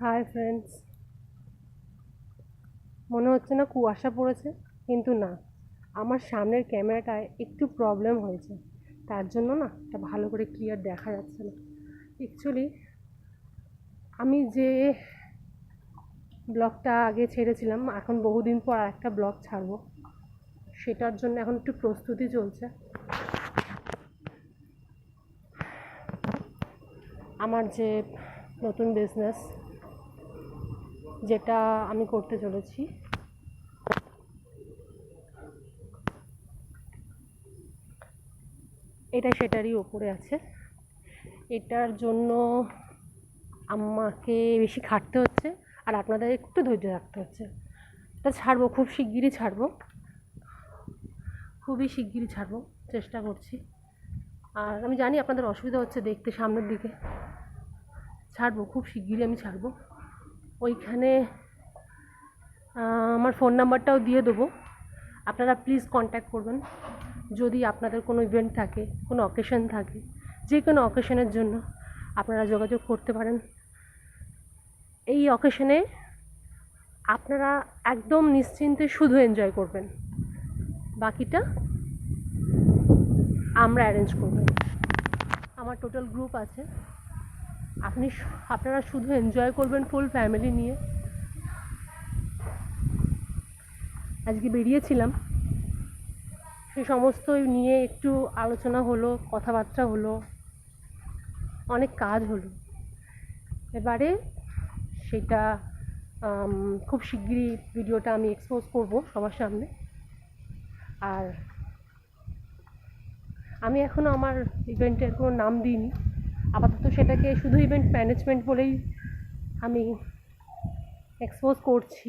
Hi friends, মনে হচ্ছে না কুয়াশা পড়েছে, কিন্তু না, আমার সামনের ক্যামেরাটায় একটু প্রবলেম হয়েছে, তার জন্য না এটা ভালো করে ক্লিয়ার দেখা যাচ্ছে না। অ্যাকচুয়ালি আমি যে ব্লগটা আগে ছেড়েছিলাম, এখন বহুদিন পর একটা ব্লগ ছাড়বো, সেটার জন্য এখন একটু প্রস্তুতি চলছে। আমার যে নতুন বিজনেস যেটা আমি করতে চলেছি, এটা সেটারই ওপরে আছে। এটার জন্য আমাকে বেশি খাটতে হচ্ছে, আর আপনাদের একটু ধৈর্য রাখতে হচ্ছে। এটা ছাড়বো, খুব শিগগিরই ছাড়বো, খুবই শিগগিরই ছাড়বো, চেষ্টা করছি। আর আমি জানি আপনাদের অসুবিধা হচ্ছে দেখতে সামনের দিকে, ছাড়বো, খুব শিগগিরই আমি ছাড়বো। ওইখানে আমার ফোন নাম্বারটাও দিয়ে দেবো, আপনারা প্লিজ কন্ট্যাক্ট করবেন। যদি আপনাদের কোনো ইভেন্ট থাকে, কোনো অকেশন থাকে, যে কোনো অকেশনের জন্য আপনারা যোগাযোগ করতে পারেন। এই অকেশনে আপনারা একদম নিশ্চিন্তে শুধু এনজয় করবেন, বাকিটা আমরা অ্যারেঞ্জ করব। আমার টোটাল গ্রুপ আছে, আপনারা শুধু এনজয় করবেন ফুল ফ্যামিলি নিয়ে। আজকে বেরিয়েছিলাম, সে সমস্ত নিয়ে একটু আলোচনা হলো, কথাবার্তা হলো, অনেক কাজ হলো। এবারে সেটা খুব শিগগিরই ভিডিওটা আমি এক্সপোজ করব সবার সামনে। আর আমি এখনও আমার ইভেন্টের কোনো নাম দিইনি, আপাতত সেটাকে শুধু ইভেন্ট ম্যানেজমেন্ট বলেই আমি এক্সপোজ করছি।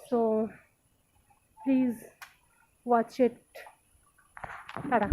So please watch it. Tata.